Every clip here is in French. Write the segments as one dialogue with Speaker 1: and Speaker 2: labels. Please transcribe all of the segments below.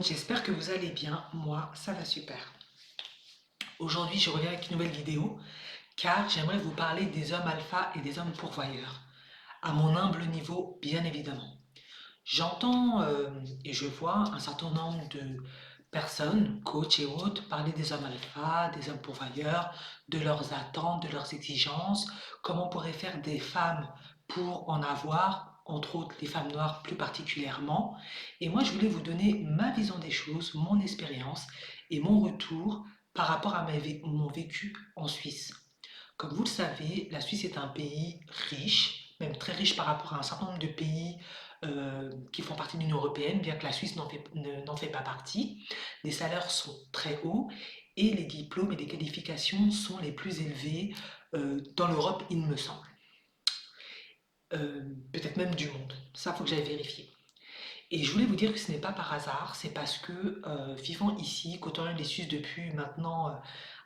Speaker 1: monde, j'espère que vous allez bien. Moi, ça va super. Aujourd'hui, je reviens avec une nouvelle vidéo car j'aimerais vous parler des hommes alpha et des hommes pourvoyeurs, à mon humble niveau, bien évidemment. J'entends et je vois un certain nombre de personnes, coachs et autres, parler des hommes alpha, des hommes pourvoyeurs, de leurs attentes, de leurs exigences, comment on pourrait faire des femmes pour en avoir, entre autres les femmes noires plus particulièrement. Et moi, je voulais vous donner ma vision des choses, mon expérience et mon retour par rapport à mon vécu en Suisse. Comme vous le savez, la Suisse est un pays riche, même très riche par rapport à un certain nombre de pays qui font partie de l'Union européenne, bien que la Suisse n'en fait pas partie. Les salaires sont très hauts et les diplômes et les qualifications sont les plus élevés dans l'Europe, il me semble. Peut-être même du monde. Ça, il faut que j'aille vérifier. Et je voulais vous dire que ce n'est pas par hasard, c'est parce que vivant ici, côtoyant les Suisses depuis maintenant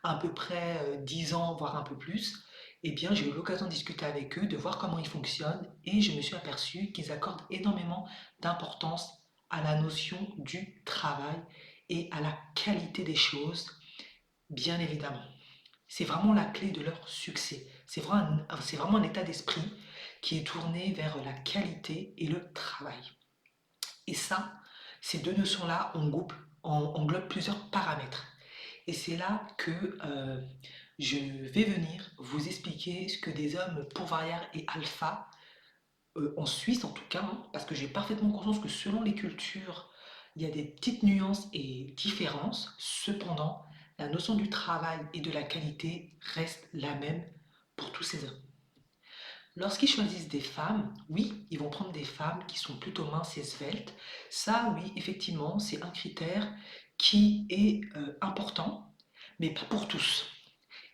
Speaker 1: à peu près 10 ans, voire un peu plus, eh bien j'ai eu l'occasion de discuter avec eux, de voir comment ils fonctionnent, et je me suis aperçu qu'ils accordent énormément d'importance à la notion du travail et à la qualité des choses, bien évidemment. C'est vraiment la clé de leur succès. C'est vraiment un état d'esprit qui est tourné vers la qualité et le travail. Et ça, ces deux notions-là englobent plusieurs paramètres. Et c'est là que je vais venir vous expliquer ce que des hommes pourvoyeurs et alpha, en Suisse en tout cas, hein, parce que j'ai parfaitement conscience que selon les cultures, il y a des petites nuances et différences. Cependant, la notion du travail et de la qualité reste la même pour tous ces hommes. Lorsqu'ils choisissent des femmes, oui, ils vont prendre des femmes qui sont plutôt minces et sveltes. Ça, oui, effectivement, c'est un critère qui est important, mais pas pour tous.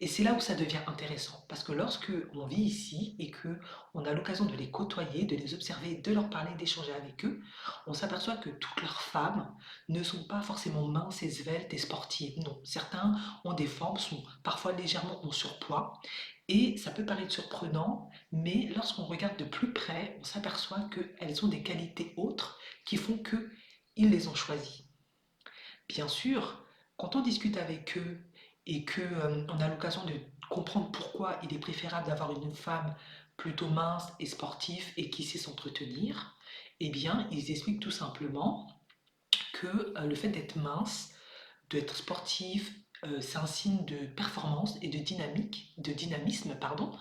Speaker 1: Et c'est là où ça devient intéressant, parce que lorsque on vit ici et que on a l'occasion de les côtoyer, de les observer, de leur parler, d'échanger avec eux, on s'aperçoit que toutes leurs femmes ne sont pas forcément minces et sveltes et sportives. Non, certains ont des formes, sont parfois légèrement en surpoids, et ça peut paraître surprenant, mais lorsqu'on regarde de plus près, on s'aperçoit qu'elles ont des qualités autres qui font qu'ils les ont choisies. Bien sûr, quand on discute avec eux et qu'on a l'occasion de comprendre pourquoi il est préférable d'avoir une femme plutôt mince et sportive et qui sait s'entretenir, eh bien, ils expliquent tout simplement que le fait d'être mince, d'être sportif, c'est un signe de performance et de dynamisme, pardon,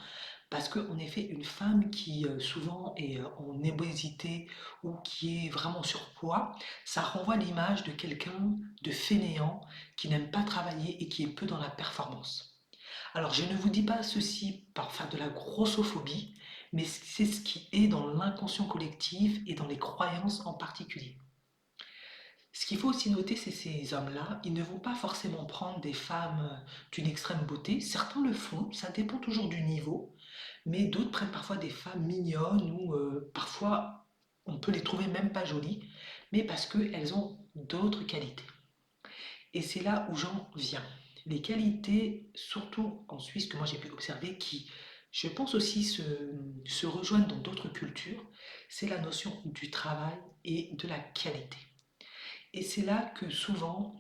Speaker 1: parce qu'en effet, une femme qui souvent est en obésité ou qui est vraiment en surpoids, ça renvoie l'image de quelqu'un de fainéant qui n'aime pas travailler et qui est peu dans la performance. Alors je ne vous dis pas ceci par faire de la grossophobie, mais c'est ce qui est dans l'inconscient collectif et dans les croyances en particulier. Ce qu'il faut aussi noter, c'est ces hommes-là, ils ne vont pas forcément prendre des femmes d'une extrême beauté. Certains le font, ça dépend toujours du niveau, mais d'autres prennent parfois des femmes mignonnes ou parfois on peut les trouver même pas jolies, mais parce qu'elles ont d'autres qualités. Et c'est là où j'en viens. Les qualités, surtout en Suisse, que moi j'ai pu observer, qui, je pense aussi, se rejoignent dans d'autres cultures, c'est la notion du travail et de la qualité. Et c'est là que souvent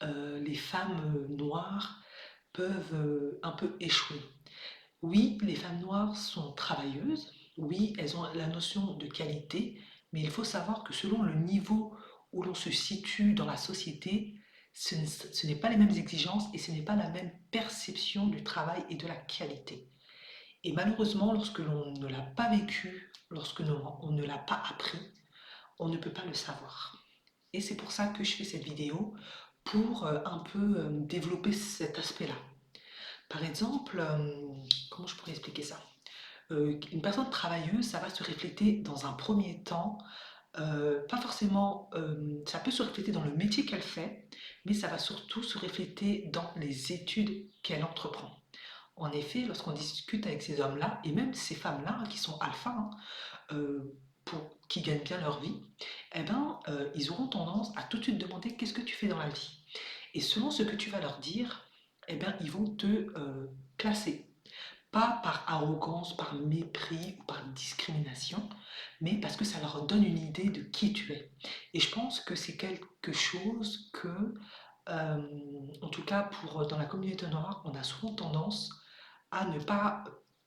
Speaker 1: les femmes noires peuvent un peu échouer. Oui, les femmes noires sont travailleuses, oui, elles ont la notion de qualité, mais il faut savoir que selon le niveau où l'on se situe dans la société, ce n'est pas les mêmes exigences et ce n'est pas la même perception du travail et de la qualité. Et malheureusement, lorsque l'on ne l'a pas vécu, lorsque on ne l'a pas appris, on ne peut pas le savoir. Et c'est pour ça que je fais cette vidéo, pour un peu développer cet aspect-là. Par exemple, comment je pourrais expliquer ça? Une personne travailleuse, ça va se refléter dans un premier temps, pas forcément, ça peut se refléter dans le métier qu'elle fait, mais ça va surtout se refléter dans les études qu'elle entreprend. En effet, lorsqu'on discute avec ces hommes-là, et même ces femmes-là qui sont alpha, hein, qui gagnent bien leur vie, eh ben, ils auront tendance à tout de suite demander qu'est-ce que tu fais dans la vie. Et selon ce que tu vas leur dire, eh ben, ils vont te classer. Pas par arrogance, par mépris ou par discrimination, mais parce que ça leur donne une idée de qui tu es. Et je pense que c'est quelque chose que, en tout cas dans la communauté noire, on a souvent tendance à ne pas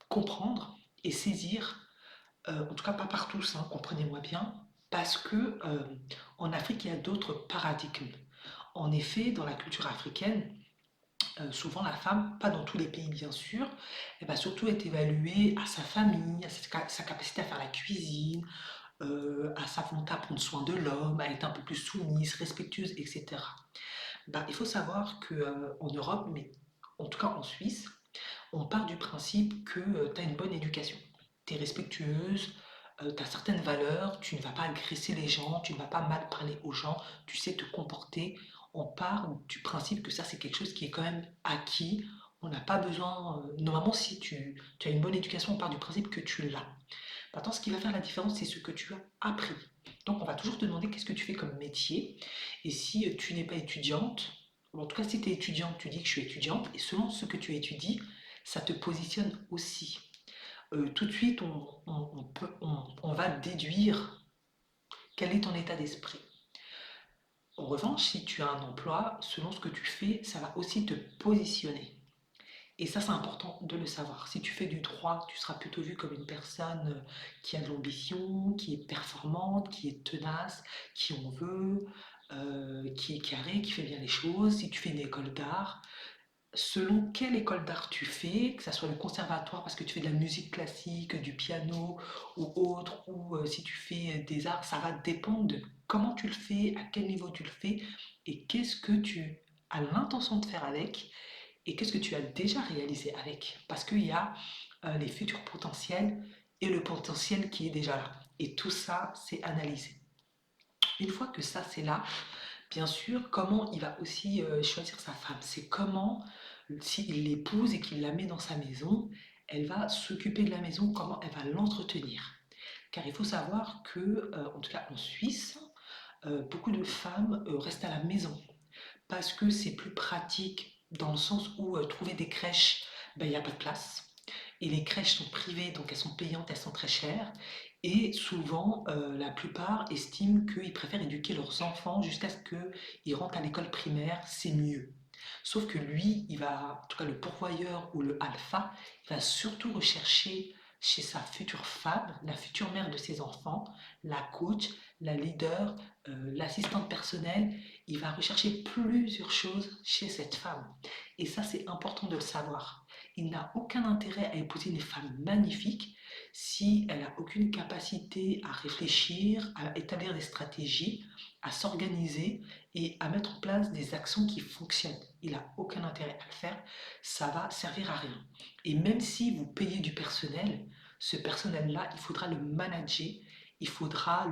Speaker 1: comprendre et saisir, en tout cas pas par tous, hein, comprenez-moi bien, parce que en Afrique, il y a d'autres paradigmes. En effet, dans la culture africaine, souvent la femme, pas dans tous les pays bien sûr, elle va surtout être évaluée à sa famille, à sa capacité à faire la cuisine, à sa volonté à prendre soin de l'homme, à être un peu plus soumise, respectueuse, etc. Ben, il faut savoir qu'en Europe, mais en tout cas en Suisse, on part du principe que tu as une bonne éducation. Tu es respectueuse, tu as certaines valeurs, tu ne vas pas agresser les gens, tu ne vas pas mal parler aux gens, tu sais te comporter. On part du principe que ça, c'est quelque chose qui est quand même acquis. On n'a pas besoin. Normalement, si tu as une bonne éducation, on part du principe que tu l'as. Maintenant, ce qui va faire la différence, c'est ce que tu as appris. Donc, on va toujours te demander qu'est-ce que tu fais comme métier. Et si tu n'es pas étudiante, ou en tout cas, si tu es étudiante, tu dis que je suis étudiante, et selon ce que tu étudies, ça te positionne aussi. Tout de suite, on va déduire quel est ton état d'esprit. En revanche, si tu as un emploi, selon ce que tu fais, ça va aussi te positionner. Et ça, c'est important de le savoir. Si tu fais du droit, tu seras plutôt vu comme une personne qui a de l'ambition, qui est performante, qui est tenace, qui en veut, qui est carré, qui fait bien les choses. Si tu fais une école d'art, selon quelle école d'art tu fais, que ce soit le conservatoire parce que tu fais de la musique classique, du piano ou autre, ou si tu fais des arts, ça va dépendre de comment tu le fais, à quel niveau tu le fais et qu'est-ce que tu as l'intention de faire avec et qu'est-ce que tu as déjà réalisé avec. Parce qu'il y a les futurs potentiels et le potentiel qui est déjà là. Et tout ça, c'est analysé. Une fois que ça, c'est là, bien sûr, comment il va aussi choisir sa femme. C'est comment, s'il l'épouse et qu'il la met dans sa maison, elle va s'occuper de la maison, comment elle va l'entretenir. Car il faut savoir que, en tout cas en Suisse, beaucoup de femmes restent à la maison parce que c'est plus pratique dans le sens où trouver des crèches, ben, il n'y a pas de place. Et les crèches sont privées, donc elles sont payantes, elles sont très chères. Et souvent, la plupart estiment qu'ils préfèrent éduquer leurs enfants jusqu'à ce qu'ils rentrent à l'école primaire, c'est mieux. Sauf que lui, il va, en tout cas le pourvoyeur ou le alpha, il va surtout rechercher chez sa future femme, la future mère de ses enfants, la coach, la leader, l'assistante personnelle. Il va rechercher plusieurs choses chez cette femme. Et ça, c'est important de le savoir. Il n'a aucun intérêt à épouser une femme magnifique si elle n'a aucune capacité à réfléchir, à établir des stratégies, à s'organiser et à mettre en place des actions qui fonctionnent. Il n'a aucun intérêt à le faire, ça va servir à rien. Et même si vous payez du personnel, ce personnel-là, il faudra le manager, il faudra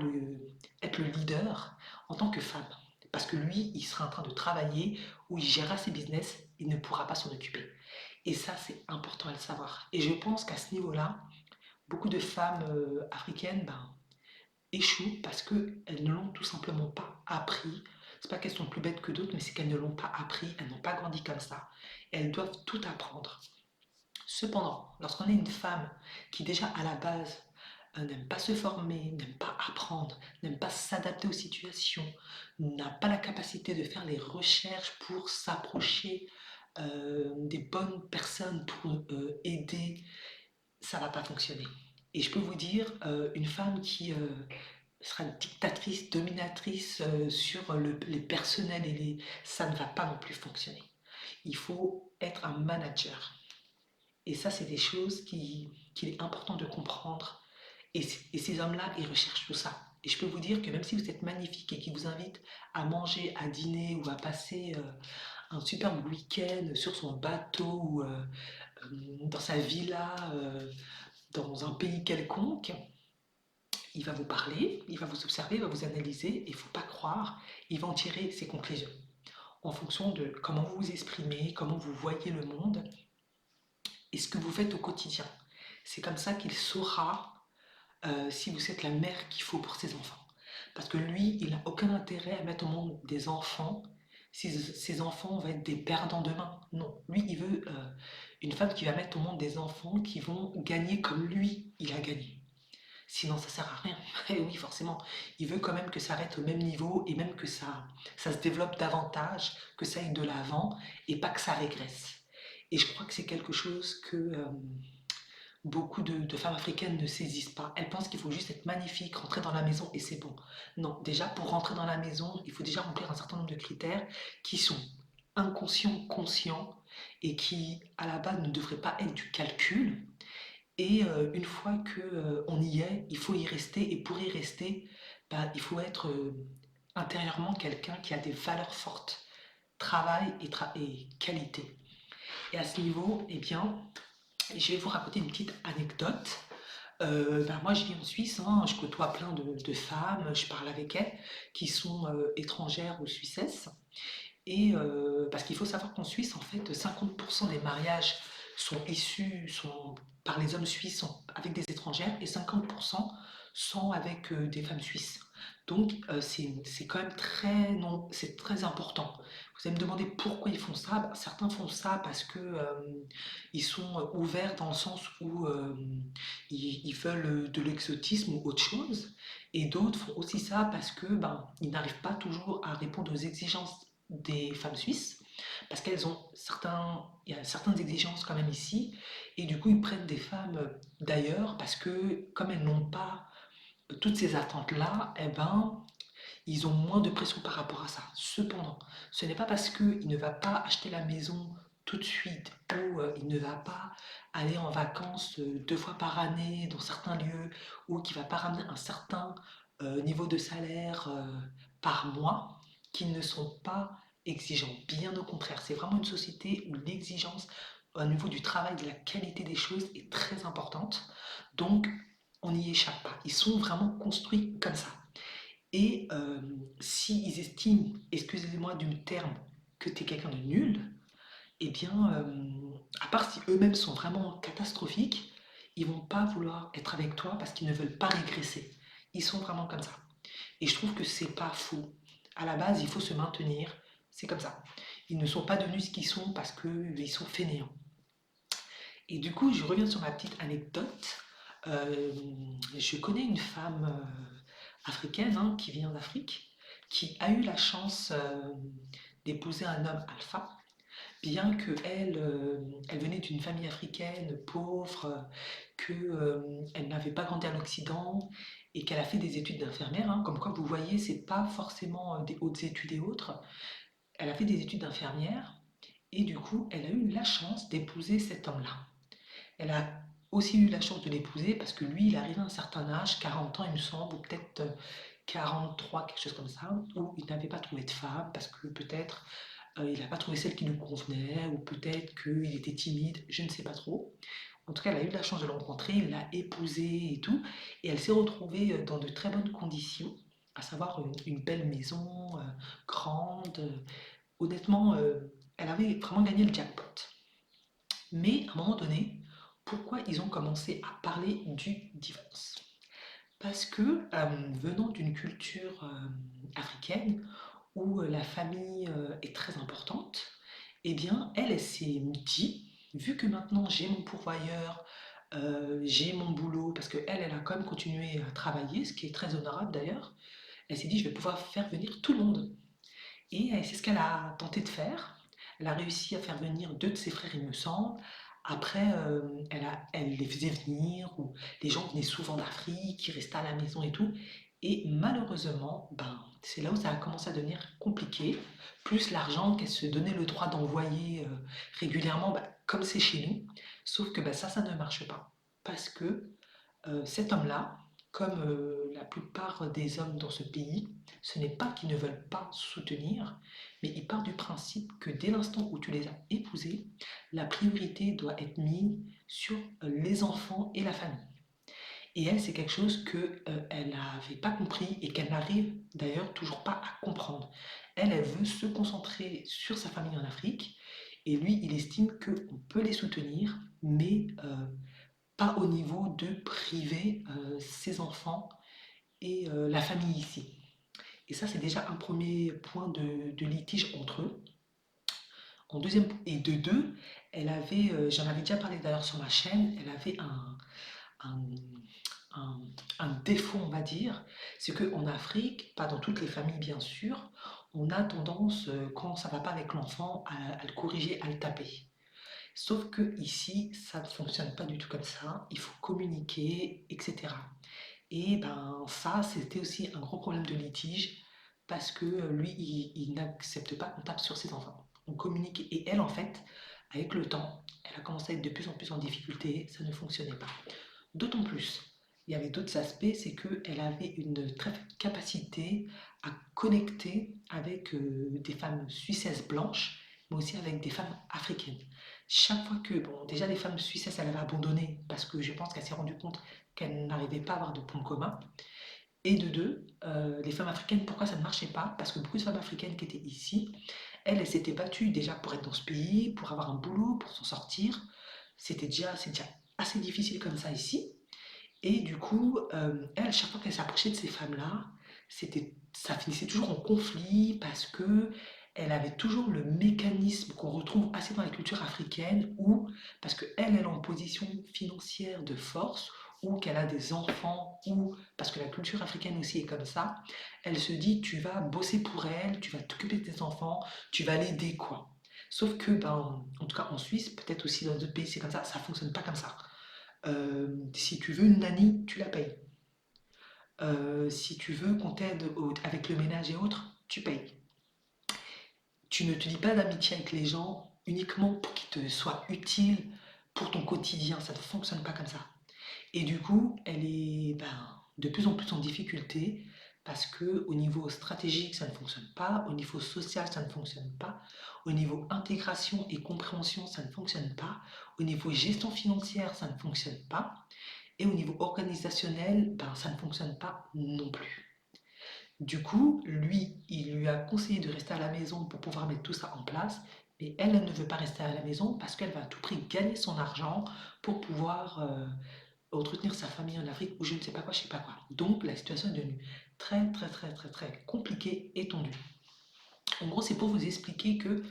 Speaker 1: être le leader en tant que femme. Parce que lui, il sera en train de travailler ou il gérera ses business, il ne pourra pas s'en occuper. Et ça, c'est important à le savoir. Et je pense qu'à ce niveau-là, beaucoup de femmes africaines échouent parce qu'elles ne l'ont tout simplement pas appris. C'est pas qu'elles sont plus bêtes que d'autres, mais c'est qu'elles ne l'ont pas appris, elles n'ont pas grandi comme ça. Elles doivent tout apprendre. Cependant, lorsqu'on est une femme qui déjà à la base n'aime pas se former, n'aime pas apprendre, n'aime pas s'adapter aux situations, n'a pas la capacité de faire les recherches pour s'approcher des bonnes personnes pour aider, ça va pas fonctionner. Et je peux vous dire, une femme qui sera dictatrice, dominatrice sur les personnels ça ne va pas non plus fonctionner. Il faut être un manager. Et ça, c'est des choses qu'il est important de comprendre. Et ces hommes-là, ils recherchent tout ça. Et je peux vous dire que même si vous êtes magnifique et qu'ils vous invitent à manger, à dîner ou à passer un superbe week-end sur son bateau ou dans sa villa, dans un pays quelconque, il va vous parler, il va vous observer, il va vous analyser, et il ne faut pas croire, il va en tirer ses conclusions en fonction de comment vous vous exprimez, comment vous voyez le monde et ce que vous faites au quotidien. C'est comme ça qu'il saura si vous êtes la mère qu'il faut pour ses enfants. Parce que lui, il n'a aucun intérêt à mettre au monde des enfants si ces enfants vont être des perdants demain. Non, lui, il veut une femme qui va mettre au monde des enfants qui vont gagner comme lui, il a gagné. sinon ça sert à rien. Et oui, forcément, il veut quand même que ça reste au même niveau et même que ça se développe davantage, que ça aille de l'avant et pas que ça régresse. Et je crois que c'est quelque chose que beaucoup de femmes africaines ne saisissent pas. Elles pensent qu'il faut juste être magnifique, rentrer dans la maison et c'est bon. Non, déjà pour rentrer dans la maison, il faut déjà remplir un certain nombre de critères qui sont inconscients, conscients et qui à la base ne devraient pas être du calcul. Et une fois que on y est, il faut y rester. Et pour y rester, bah, il faut être intérieurement quelqu'un qui a des valeurs fortes, travail et qualité. Et à ce niveau, eh bien, je vais vous raconter une petite anecdote. Ben moi, je vis en Suisse, hein, je côtoie plein de femmes, je parle avec elles, qui sont étrangères ou suissesses. Et parce qu'il faut savoir qu'en Suisse, en fait, 50% des mariages sont par les hommes suisses avec des étrangères et 50% sont avec des femmes suisses. Donc c'est quand même très, non, c'est très important. Vous allez me demander pourquoi ils font ça. Ben, certains font ça parce que ils sont ouverts dans le sens où ils veulent de l'exotisme ou autre chose. Et d'autres font aussi ça parce que ben, ils n'arrivent pas toujours à répondre aux exigences des femmes suisses, parce qu'elles ont il y a certaines exigences quand même ici, et du coup ils prennent des femmes d'ailleurs, parce que comme elles n'ont pas toutes ces attentes-là, eh ben, ils ont moins de pression par rapport à ça. Cependant, ce n'est pas parce qu'il ne va pas acheter la maison tout de suite ou il ne va pas aller en vacances 2 fois par année dans certains lieux ou qu'il ne va pas ramener un certain niveau de salaire par mois qu'ils ne sont pas exigeants. Bien au contraire, c'est vraiment une société où l'exigence au niveau du travail, de la qualité des choses est très importante. Donc, on n'y échappe pas. Ils sont vraiment construits comme ça. Et s'ils estiment, excusez-moi du terme, que tu es quelqu'un de nul, eh bien, à part si eux-mêmes sont vraiment catastrophiques, ils vont pas vouloir être avec toi parce qu'ils ne veulent pas régresser. Ils sont vraiment comme ça. Et je trouve que c'est pas fou. À la base, il faut se maintenir. C'est comme ça. Ils ne sont pas devenus ce qu'ils sont parce qu'ils sont fainéants. Et du coup, je reviens sur ma petite anecdote. Euh, je connais une femme africaine hein, qui vient d'Afrique, qui a eu la chance d'épouser un homme alpha, bien qu'elle elle venait d'une famille africaine pauvre, qu'elle n'avait pas grandi à l'Occident et qu'elle a fait des études d'infirmière. Hein. Comme quoi, vous voyez, c'est pas forcément des hautes études et autres. Elle a fait des études d'infirmière et du coup, elle a eu la chance d'épouser cet homme-là. Elle a aussi eu la chance de l'épouser parce que lui, il arrivait à un certain âge, 40 ans il me semble, ou peut-être 43, quelque chose comme ça, où il n'avait pas trouvé de femme parce que peut-être il n'a pas trouvé celle qui lui convenait, ou peut-être qu'il était timide, je ne sais pas trop. En tout cas, elle a eu la chance de le rencontrer, il l'a épousée et tout, et elle s'est retrouvée dans de très bonnes conditions, à savoir une belle maison, grande. Honnêtement, elle avait vraiment gagné le jackpot. Mais à un moment donné, pourquoi ils ont commencé à parler du divorce? Parce que venant d'une culture africaine où la famille est très importante, eh bien, elle s'est dit, vu que maintenant j'ai mon pourvoyeur, j'ai mon boulot, parce qu'elle, elle a quand même continué à travailler, ce qui est très honorable d'ailleurs, elle s'est dit, je vais pouvoir faire venir tout le monde. Et c'est ce qu'elle a tenté de faire. Elle a réussi à faire venir deux de ses frères, il me semble. Après, elle les faisait venir, ou les gens venaient souvent d'Afrique, ils restaient à la maison et tout. Et malheureusement, ben, c'est là où ça a commencé à devenir compliqué. Plus l'argent qu'elle se donnait le droit d'envoyer régulièrement, ben, comme c'est chez nous. Sauf que ben, ça ne marche pas. Parce que cet homme-là, comme la plupart des hommes dans ce pays, ce n'est pas qu'ils ne veulent pas soutenir, mais ils partent du principe que dès l'instant où tu les as épousés, la priorité doit être mise sur les enfants et la famille. Et elle, c'est quelque chose qu'elle n'avait pas compris et qu'elle n'arrive d'ailleurs toujours pas à comprendre. Elle, elle veut se concentrer sur sa famille en Afrique et lui, il estime qu'on peut les soutenir, mais pas au niveau de priver ses enfants et la famille ici. Et ça, c'est déjà un premier point de litige entre eux. En deuxième, et de deux, elle avait, j'en avais déjà parlé d'ailleurs sur ma chaîne, elle avait un, un, un défaut, on va dire, c'est qu'en Afrique, pas dans toutes les familles bien sûr, on a tendance, quand ça va pas avec l'enfant, à le corriger, à le taper. Sauf que ici, ça ne fonctionne pas du tout comme ça. Il faut communiquer, etc. Et ben ça, c'était aussi un gros problème de litige parce que lui, il n'accepte pas qu'on tape sur ses enfants. On communique et elle, en fait, avec le temps, elle a commencé à être de plus en plus en difficulté, ça ne fonctionnait pas. D'autant plus, il y avait d'autres aspects, c'est qu'elle avait une très faible capacité à connecter avec des femmes suissesses blanches, mais aussi avec des femmes africaines. Chaque fois que, bon, déjà les femmes suissesses, elle avait abandonné parce que je pense qu'elle s'est rendue compte qu'elle n'arrivait pas à avoir de points communs. Et de deux, les femmes africaines, pourquoi ça ne marchait pas? Parce que beaucoup de femmes africaines qui étaient ici, elles s'étaient battues déjà pour être dans ce pays, pour avoir un boulot, pour s'en sortir. C'est déjà assez difficile comme ça ici. Et du coup, elle, chaque fois qu'elle s'approchait de ces femmes-là, ça finissait toujours en conflit parce que elle avait toujours le mécanisme qu'on retrouve assez dans la culture africaine où, parce qu'elle, elle est en position financière de force, ou qu'elle a des enfants, ou parce que la culture africaine aussi est comme ça, elle se dit, tu vas bosser pour elle, tu vas t'occuper de tes enfants, tu vas l'aider, quoi. Sauf que, ben, en tout cas en Suisse, peut-être aussi dans d'autres pays, c'est comme ça fonctionne pas comme ça. Si tu veux une nanny, tu la payes. Si tu veux qu'on t'aide avec le ménage et autres, tu payes. Tu ne te lis pas d'amitié avec les gens uniquement pour qu'ils te soient utiles pour ton quotidien. Ça ne fonctionne pas comme ça. Et du coup, elle est de plus en plus en difficulté parce que au niveau stratégique, ça ne fonctionne pas, au niveau social, ça ne fonctionne pas, au niveau intégration et compréhension, ça ne fonctionne pas, au niveau gestion financière, ça ne fonctionne pas. Et au niveau organisationnel, ben, ça ne fonctionne pas non plus. Du coup, lui, il lui a conseillé de rester à la maison pour pouvoir mettre tout ça en place. Mais elle, elle ne veut pas rester à la maison parce qu'elle va à tout prix gagner son argent pour pouvoir entretenir sa famille en Afrique ou je ne sais pas quoi, je ne sais pas quoi. Donc la situation est devenue très, très, très, très, très compliquée et tendue. En gros, c'est pour vous expliquer que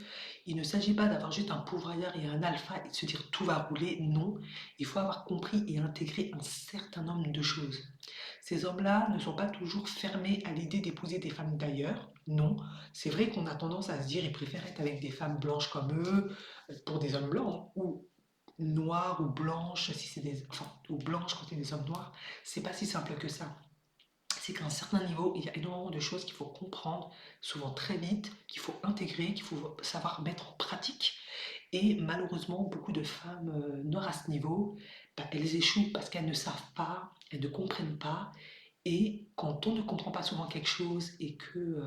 Speaker 1: il ne s'agit pas d'avoir juste un pourvoyeur et un alpha et de se dire tout va rouler. Non, il faut avoir compris et intégré un certain nombre de choses. Ces hommes-là ne sont pas toujours fermés à l'idée d'épouser des femmes d'ailleurs. Non, c'est vrai qu'on a tendance à se dire ils préfèrent être avec des femmes blanches comme eux, pour des hommes blancs, ou noires ou blanches si c'est des, enfin, ou blanches quand c'est des hommes noirs. C'est pas si simple que ça. C'est qu'à un certain niveau, il y a énormément de choses qu'il faut comprendre, souvent très vite, qu'il faut intégrer, qu'il faut savoir mettre en pratique. Et malheureusement, beaucoup de femmes noires à ce niveau, elles échouent parce qu'elles ne savent pas, elles ne comprennent pas. Et quand on ne comprend pas souvent quelque chose et que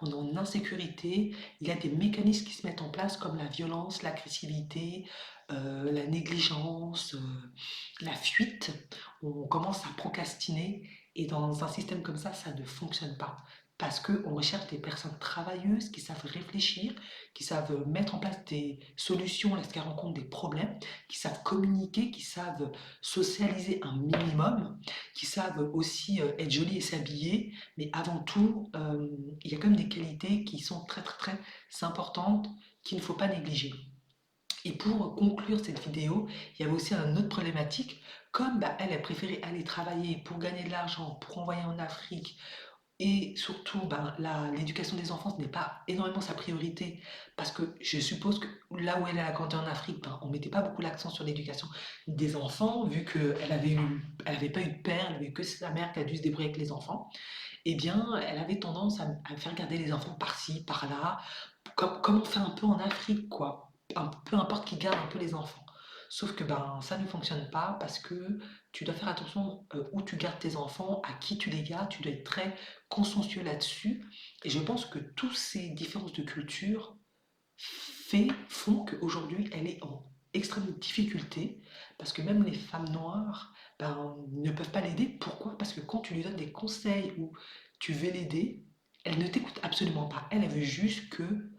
Speaker 1: on est en insécurité, il y a des mécanismes qui se mettent en place comme la violence, l'agressivité, la négligence, la fuite. On commence à procrastiner et dans un système comme ça ne fonctionne pas. Parce qu'on recherche des personnes travailleuses qui savent réfléchir, qui savent mettre en place des solutions lorsqu'elles rencontrent des problèmes, qui savent communiquer, qui savent socialiser un minimum, qui savent aussi être jolies et s'habiller. Mais avant tout, il y a quand même des qualités qui sont très très très importantes qu'il ne faut pas négliger. Et pour conclure cette vidéo, il y avait aussi une autre problématique. Comme elle, elle préférait aller travailler pour gagner de l'argent, pour envoyer en Afrique, et surtout l'éducation des enfants, ce n'est pas énormément sa priorité, parce que je suppose que là où elle a grandi en Afrique, on ne mettait pas beaucoup l'accent sur l'éducation des enfants, vu elle avait pas eu de père, elle avait eu que sa mère qui a dû se débrouiller avec les enfants. Eh bien, elle avait tendance à faire garder les enfants par-ci, par-là, comme on fait un peu en Afrique, quoi. Peu importe qui garde un peu les enfants. Sauf que ça ne fonctionne pas parce que tu dois faire attention où tu gardes tes enfants, à qui tu les gardes, tu dois être très consciencieux là-dessus. Et je pense que toutes ces différences de culture font qu'aujourd'hui elle est en extrême difficulté parce que même les femmes noires ne peuvent pas l'aider. Pourquoi? Parce que quand tu lui donnes des conseils ou tu veux l'aider, elle ne t'écoute absolument pas. Elle veut juste que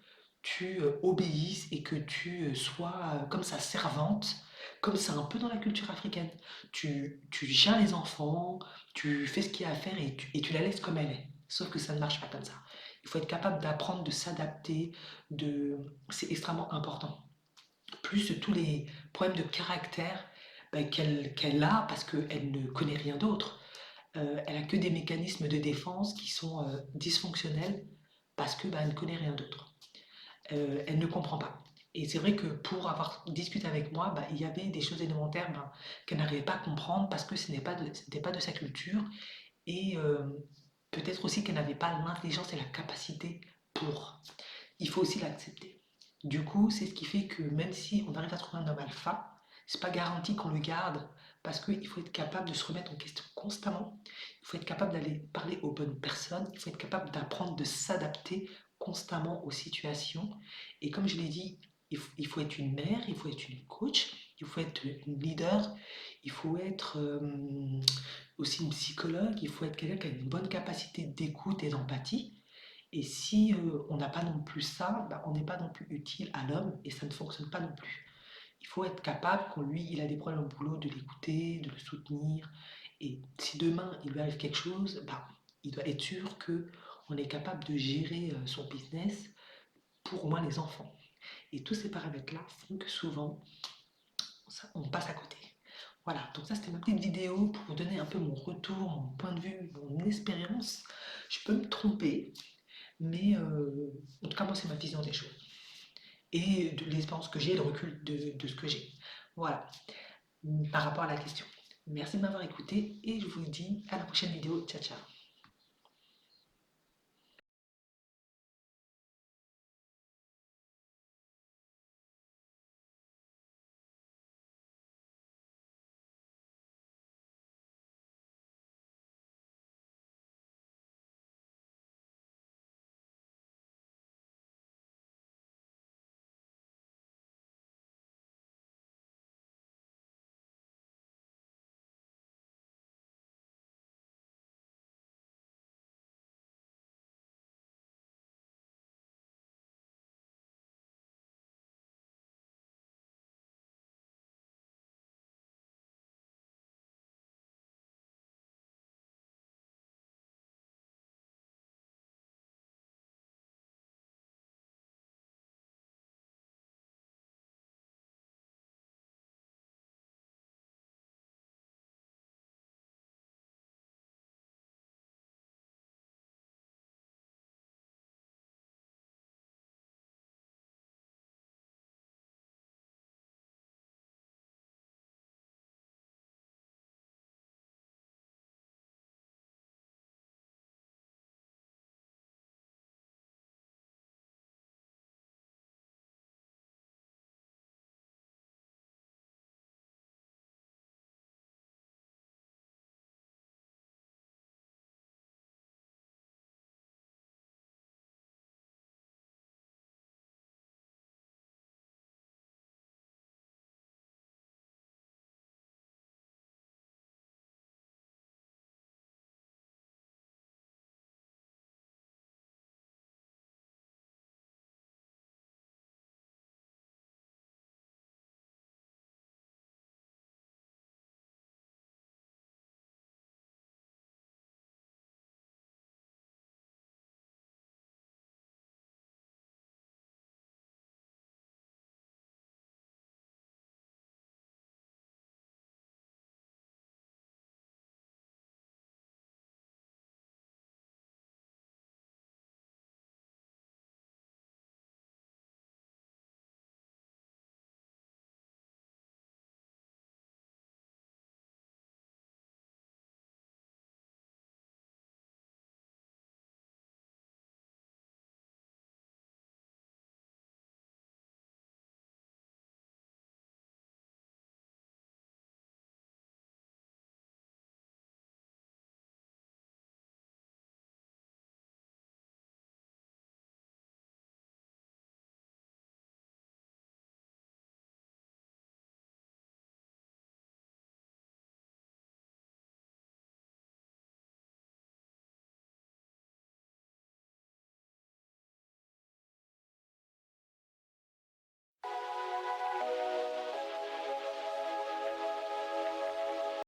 Speaker 1: tu obéisses et que tu sois comme sa servante, comme c'est un peu dans la culture africaine. Tu gères les enfants, tu fais ce qu'il y a à faire et tu la laisses comme elle est. Sauf que ça ne marche pas comme ça. Il faut être capable d'apprendre, de s'adapter, c'est extrêmement important. Plus tous les problèmes de caractère, qu'elle a parce qu'elle ne connaît rien d'autre. Elle a que des mécanismes de défense qui sont dysfonctionnels parce que elle ne connaît rien d'autre. Elle ne comprend pas. Et c'est vrai que pour avoir discuté avec moi, il y avait des choses élémentaires qu'elle n'arrivait pas à comprendre parce que ce n'était pas de sa culture et peut-être aussi qu'elle n'avait pas l'intelligence et la capacité pour. Il faut aussi l'accepter. Du coup, c'est ce qui fait que même si on arrive à trouver un homme alpha, c'est pas garanti qu'on le garde parce qu'il faut être capable de se remettre en question constamment. Il faut être capable d'aller parler aux bonnes personnes. Il faut être capable d'apprendre de s'adapter constamment aux situations. Et comme je l'ai dit, il faut être une mère, il faut être une coach, il faut être une leader, il faut être aussi une psychologue, il faut être quelqu'un qui a une bonne capacité d'écoute et d'empathie. Et si on n'a pas non plus ça, on n'est pas non plus utile à l'homme et ça ne fonctionne pas non plus. Il faut être capable, quand lui, il a des problèmes au boulot, de l'écouter, de le soutenir. Et si demain, il lui arrive quelque chose, il doit être sûr que on est capable de gérer son business pour au moins les enfants. Et tous ces paramètres-là font que souvent, on passe à côté. Voilà, donc ça c'était ma petite vidéo pour vous donner un peu mon retour, mon point de vue, mon expérience. Je peux me tromper, mais en tout cas, moi, c'est ma vision des choses. Et de l'expérience que j'ai, le recul de ce que j'ai. Voilà, par rapport à la question. Merci de m'avoir écouté et je vous dis à la prochaine vidéo. Ciao, ciao.